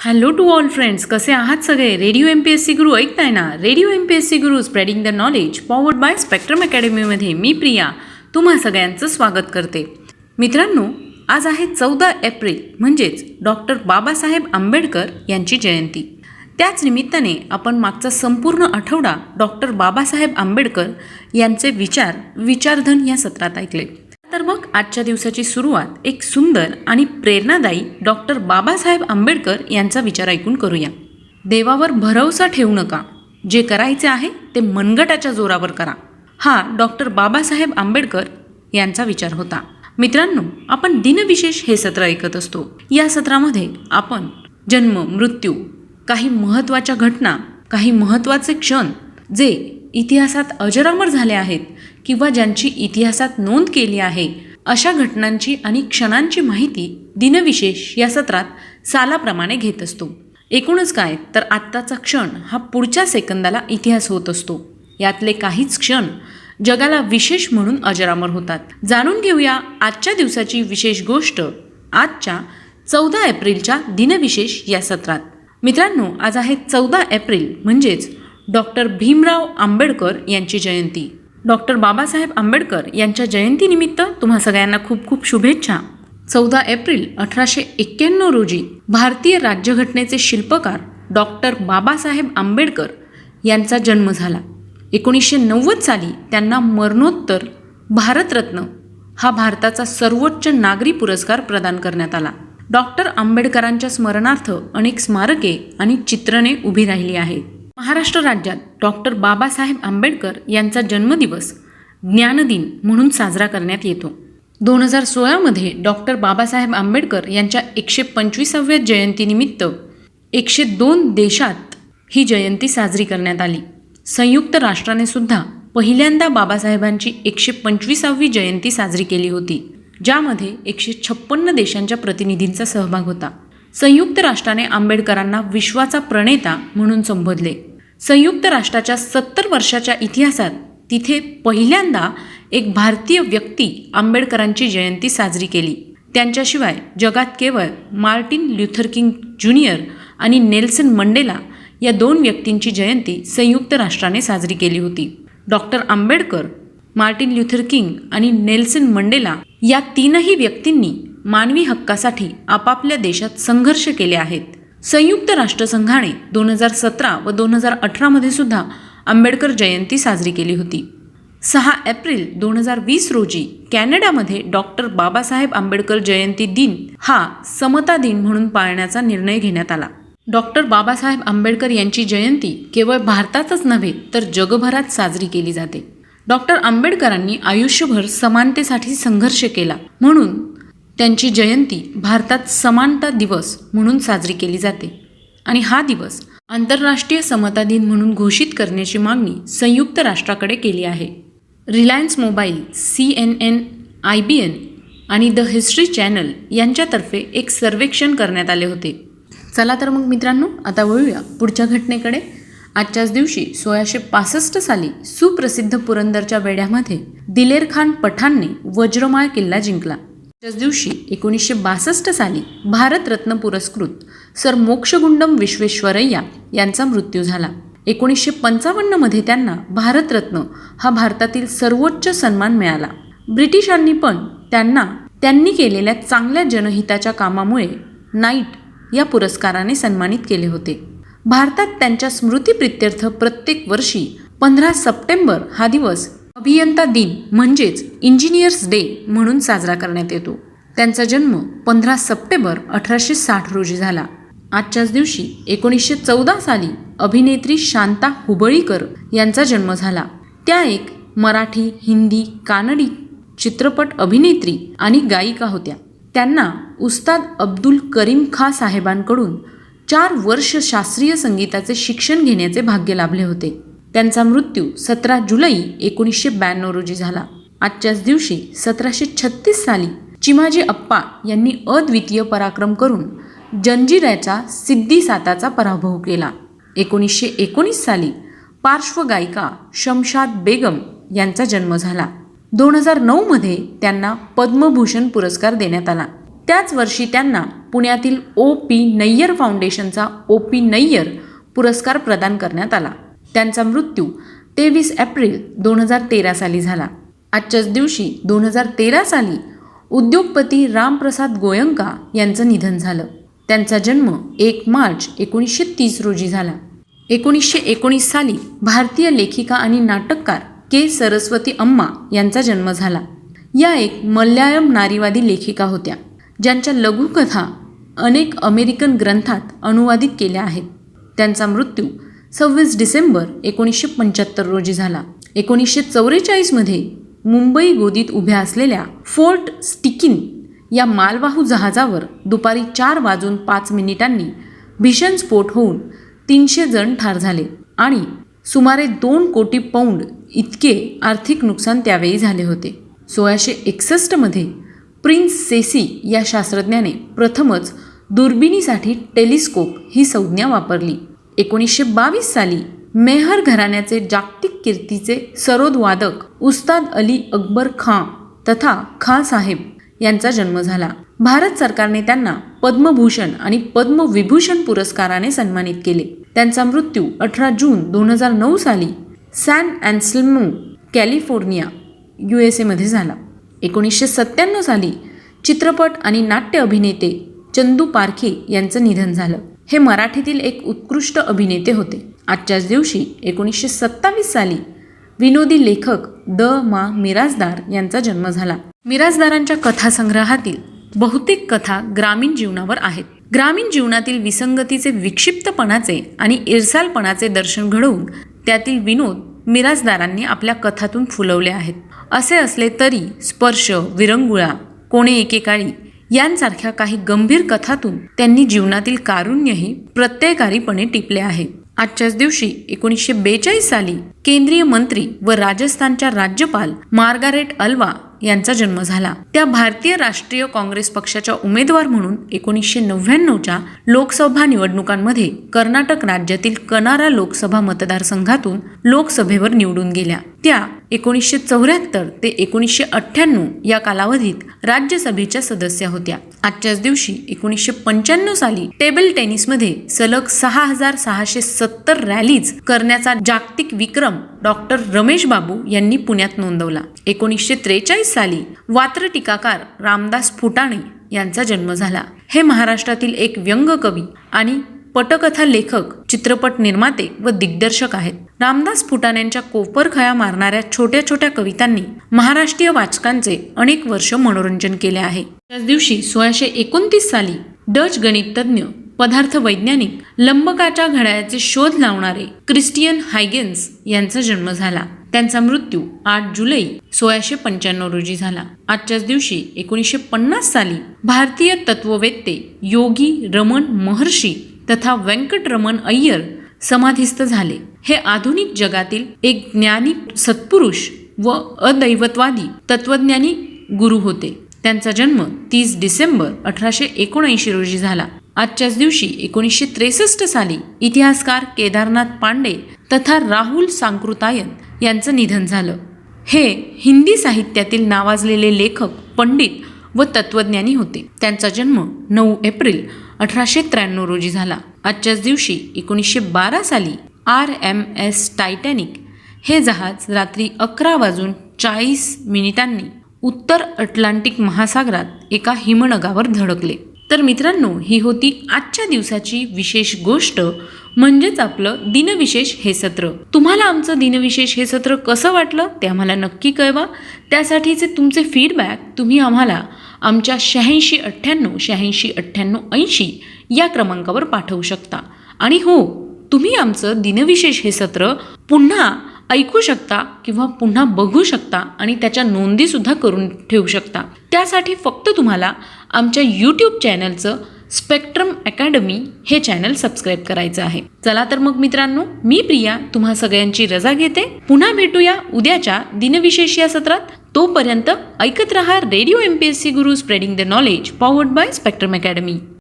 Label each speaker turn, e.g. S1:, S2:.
S1: Hello to all friends, कसे आहात सगळे? रेडिओ MPSC गुरु ऐकताय ना? Radio MPSC Guru spreading the knowledge powered by Spectrum अकॅडमीमध्ये मी प्रिया तुम्हा सगळ्यांचं स्वागत करते. मित्रांनो, आज आहे 14 एप्रिल म्हणजेच डॉक्टर बाबासाहेब आंबेडकर यांची जयंती. त्याच निमित्ताने आपण मागचा संपूर्ण आठवडा डॉक्टर बाबासाहेब आंबेडकर यांचे विचारधन या सत्रात ऐकले. तर मग आजच्या दिवसाची सुरुवात एक सुंदर आणि प्रेरणादायी डॉक्टर बाबासाहेब आंबेडकर यांचा विचार ऐकून करूया. देवावर भरवसा ठेवू नका, जे करायचे आहे ते मनगटाच्या जोरावर करा. हा डॉक्टर बाबासाहेब आंबेडकर यांचा विचार होता. मित्रांनो, आपण दिनविशेष हे सत्र ऐकत असतो. या सत्रामध्ये आपण जन्म, मृत्यू, काही महत्त्वाच्या घटना, काही महत्त्वाचे क्षण जे इतिहासात अजरामर झाले आहेत किंवा ज्यांची इतिहासात नोंद केली आहे, अशा घटनांची आणि क्षणांची माहिती दिनविशेष या सत्रात सालाप्रमाणे घेत असतो. एकूणच काय तर आत्ताचा क्षण हा पुढच्या सेकंदाला इतिहास होत असतो. यातले काहीच क्षण जगाला विशेष म्हणून अजरामर होतात. जाणून घेऊया आजच्या दिवसाची विशेष गोष्ट आजच्या 14 एप्रिलच्या दिनविशेष या सत्रात. मित्रांनो, आज आहे 14 एप्रिल म्हणजेच डॉक्टर भीमराव आंबेडकर यांची जयंती. डॉक्टर बाबासाहेब आंबेडकर यांच्या जयंतीनिमित्त तुम्हा सगळ्यांना खूप खूप शुभेच्छा. 14 एप्रिल 1891 रोजी भारतीय राज्यघटनेचे शिल्पकार डॉक्टर बाबासाहेब आंबेडकर यांचा जन्म झाला. 1990 साली त्यांना मरणोत्तर भारतरत्न हा भारताचा सर्वोच्च नागरी पुरस्कार प्रदान करण्यात आला. डॉक्टर आंबेडकरांच्या स्मरणार्थ अनेक स्मारके आणि चित्रणे उभी राहिली आहेत. महाराष्ट्र राज्यात डॉक्टर बाबासाहेब आंबेडकर यांचा जन्मदिवस ज्ञानदिन म्हणून साजरा करण्यात येतो. 2016 डॉक्टर बाबासाहेब आंबेडकर यांच्या 125व्या जयंतीनिमित्त 102 देशात ही जयंती साजरी करण्यात आली. संयुक्त राष्ट्राने सुद्धा पहिल्यांदा बाबासाहेबांची 125वी जयंती साजरी केली होती, ज्यामध्ये 156 देशांच्या प्रतिनिधींचा सहभाग होता. संयुक्त राष्ट्राने आंबेडकरांना विश्वाचा प्रणेता म्हणून संबोधले. संयुक्त राष्ट्राच्या 70 वर्षाच्या इतिहासात तिथे पहिल्यांदा एक भारतीय व्यक्ती आंबेडकरांची जयंती साजरी केली. त्यांच्याशिवाय जगात केवळ मार्टिन ल्युथर किंग ज्युनियर आणि नेल्सन मंडेला या 2 व्यक्तींची जयंती संयुक्त राष्ट्राने साजरी केली होती. Doctor Ambedkar, Martin Luther king आणि नेल्सन मंडेला या 3ही व्यक्तींनी मानवी हक्कासाठी आपापल्या देशात संघर्ष केले आहेत. संयुक्त राष्ट्रसंघाने 2017 व 2018 सुद्धा आंबेडकर जयंती साजरी केली होती. 6 एप्रिल 2020 रोजी कॅनडामध्ये डॉक्टर बाबासाहेब आंबेडकर जयंती दिन हा समता दिन म्हणून पाळण्याचा निर्णय घेण्यात आला. डॉक्टर बाबासाहेब आंबेडकर यांची जयंती केवळ भारतातच नव्हे तर जगभरात साजरी केली जाते. डॉक्टर आंबेडकरांनी आयुष्यभर समानतेसाठी संघर्ष केला म्हणून त्यांची जयंती भारतात समानता दिवस म्हणून साजरी केली जाते आणि हा दिवस आंतरराष्ट्रीय समता दिन म्हणून घोषित करण्याची मागणी संयुक्त राष्ट्राकडे केली आहे. रिलायन्स मोबाईल, CNN, IBN आणि द हिस्ट्री चॅनल यांच्यातर्फे एक सर्वेक्षण करण्यात आले होते. चला तर मग मित्रांनो, आता वळूया पुढच्या घटनेकडे. आजच्याच दिवशी 1665 साली सुप्रसिद्ध पुरंदरच्या वेढ्यामध्ये दिलेर खान पठाणने वज्रमाळ किल्ला जिंकला. त्याच दिवशी 1962 साली भारतरत्न पुरस्कृत सर मोक्षगुंडम विश्वेश्वरय्या यांचा मृत्यू झाला. 1955 त्यांना भारतरत्न हा भारतातील सर्वोच्च सन्मान मिळाला. ब्रिटिशांनी पण त्यांनी केलेल्या चांगल्या जनहिताच्या कामामुळे नाईट या पुरस्काराने सन्मानित केले होते. भारतात त्यांच्या स्मृतिप्रित्यर्थ प्रत्येक वर्षी 15 सप्टेंबर हा दिवस अभियंता दिन म्हणजेच इंजिनियर्स डे म्हणून साजरा करण्यात येतो. त्यांचा जन्म 15 सप्टेंबर 1860 रोजी झाला. आजच्याच दिवशी 1914 साली अभिनेत्री शांता हुबळीकर यांचा जन्म झाला. त्या एक मराठी, हिंदी, कानडी चित्रपट अभिनेत्री आणि गायिका होत्या. त्यांना उस्ताद अब्दुल करीम खां साहेबांकडून 4 वर्ष शास्त्रीय संगीताचे शिक्षण घेण्याचे भाग्य लाभले होते. त्यांचा मृत्यू 17 जुलै 1992 रोजी झाला. आजच्याच दिवशी 1736 साली चिमाजी अप्पा यांनी अद्वितीय पराक्रम करून जंजिऱ्याचा सिद्दी साताचा पराभव केला. 1919 साली पार्श्वगायिका शमशाद बेगम यांचा जन्म झाला. 2009 त्यांना पद्मभूषण पुरस्कार देण्यात आला. त्याच वर्षी त्यांना पुण्यातील O.P. नय्यर फाउंडेशनचा O.P. नय्यर पुरस्कार प्रदान करण्यात आला. त्यांचा मृत्यू 23 एप्रिल 2013 साली झाला. आजच्याच दिवशी 2013 साली उद्योगपती रामप्रसाद गोयंका यांचं निधन झालं. त्यांचा जन्म 1 मार्च 1930 रोजी झाला. 1919 साली भारतीय लेखिका आणि नाटककार के. सरस्वती अम्मा यांचा जन्म झाला. या एक मल्याळम नारीवादी लेखिका होत्या, ज्यांच्या लघुकथा अनेक अमेरिकन ग्रंथात अनुवादित केल्या आहेत. त्यांचा मृत्यू 26 डिसेंबर 1975 रोजी झाला. 1944 मध्ये मुंबई गोदीत उभ्या असलेल्या फोर्ट स्टिकिन या मालवाहू जहाजावर दुपारी 4:05 भीषण स्फोट होऊन 300 जण ठार झाले आणि सुमारे 2 कोटी पौंड इतके आर्थिक नुकसान त्यावेळी झाले होते. 1661 मध्ये प्रिन्स सेसी या शास्त्रज्ञाने प्रथमच दुर्बिणीसाठी टेलिस्कोप ही संज्ञा वापरली. 1922 साली मेहर घराण्याचे जागतिक कीर्तीचे सरोदवादक उस्ताद अली अकबर खां तथा खां साहेब यांचा जन्म झाला. भारत सरकारने त्यांना पद्मभूषण आणि पद्मविभूषण पुरस्काराने सन्मानित केले. त्यांचा मृत्यू 18 जून 2009 साली सॅन ॲन्सेल्मो, कॅलिफोर्निया, USA मध्ये झाला. 1997 साली चित्रपट आणि नाट्य अभिनेते चंदू पारखे यांचं निधन झालं. हे मराठीतील एक उत्कृष्ट अभिनेते होते. आजच्याच दिवशी 1927 साली विनोदी लेखक द.मा. मिरासदार यांचा जन्म झाला. मिरासदारांच्या कथासंग्रहातील बहुतेक कथा ग्रामीण जीवनावर आहेत. ग्रामीण जीवनातील विसंगतीचे, विक्षिप्तपणाचे आणि इरसालपणाचे दर्शन घडवून त्यातील विनोद मिरासदारांनी आपल्या कथातून फुलवले आहेत. असे असले तरी स्पर्श, विरंगुळा, कोणे एकेकाळी यांसारख्या काही गंभीर कथातून त्यांनी जीवनातील कारुण्यही प्रत्ययकारीपणे टिपले आहे. आजच्याच दिवशी 1942 साली केंद्रीय मंत्री व राजस्थानच्या राज्यपाल मार्गारेट अल्वा यांचा जन्म झाला. त्या भारतीय राष्ट्रीय काँग्रेस पक्षाच्या उमेदवार म्हणून 1999च्या लोकसभा निवडणुकांमध्ये कर्नाटक राज्यातील कनारा लोकसभा मतदारसंघातून लोकसभेवर निवडून गेल्या. त्या 1974 ते 1998 या कालावधीत राज्यसभेच्या सदस्य होत्या. आजच्याच दिवशी 1995 साली टेबल टेनिसमध्ये सलग 6670 रॅलीज करण्याचा जागतिक विक्रम डॉक्टर रमेश बाबू यांनी पुण्यात नोंदवला. 1943 साली वात्र टीकाकार रामदास फुटाणे यांचा जन्म झाला. हे महाराष्ट्रातील एक व्यंगकवी आणि पटकथा लेखक, चित्रपट निर्माते व दिग्दर्शक आहेत. रामदास फुटाण्यांच्या कोपरखळ्या मारणाऱ्या छोट्या छोट्या कवितांनी महाराष्ट्रीय वाचकांचे अनेक वर्ष मनोरंजन केले आहे. त्याच दिवशी 1629 साली डच गणिततज्ञ, पदार्थ वैज्ञानिक, लंबकाच्या घड्याळाचे शोध लावणारे क्रिस्टियन हायगेन्स यांचा जन्म झाला. त्यांचा मृत्यू 8 जुलै 1695 रोजी झाला. आजच्याच दिवशी 1950 साली भारतीय तत्ववेत्ते योगी रमण महर्षी तथा व्यंकटरमण अय्यर समाधिस्थ झाले. हे आधुनिक जगातील एक ज्ञानी सत्पुरुष व अदैवतवादी तत्वज्ञानी गुरु होते. त्यांचा जन्म 30 डिसेंबर 1879 रोजी झाला. आजच्याच दिवशी 1963 साली इतिहासकार केदारनाथ पांडे तथा राहुल सांकृतायन यांचं निधन झालं. हे हिंदी साहित्यातील नावाजलेले लेखक, पंडित व तत्वज्ञानी होते. त्यांचा जन्म 9 एप्रिल 1893 रोजी झाला. आजच्याच दिवशी 1912 साली RMS टायटॅनिक हे जहाज रात्री 11:40 उत्तर अटलांटिक महासागरात एका हिमनगावर धडकले. तर मित्रांनो, ही होती आजच्या दिवसाची विशेष गोष्ट, म्हणजेच आपलं दिनविशेष हे सत्र. तुम्हाला आमचं दिनविशेष हे सत्र कसं वाटलं ते आम्हाला नक्की कळवा. त्यासाठीचे तुमचे फीडबॅक तुम्ही आम्हाला आमच्या 8698 86 98 80 या क्रमांकावर पाठवू शकता. आणि हो, तुम्ही आमचं दिनविशेष हे सत्र पुन्हा ऐकू शकता किंवा पुन्हा बघू शकता आणि त्याच्या नोंदीसुद्धा करून ठेवू शकता. त्यासाठी फक्त तुम्हाला आमच्या YouTube चॅनलचं स्पेक्ट्रम अकॅडमी हे चॅनल सबस्क्राईब करायचं आहे. चला तर मग मित्रांनो, मी प्रिया तुम्हा सगळ्यांची रजा घेते. पुन्हा भेटूया उद्याच्या दिनविशेष या सत्रात. तोपर्यंत ऐकत रहा radio MPSC Guru, spreading the knowledge, powered by spectrum academy.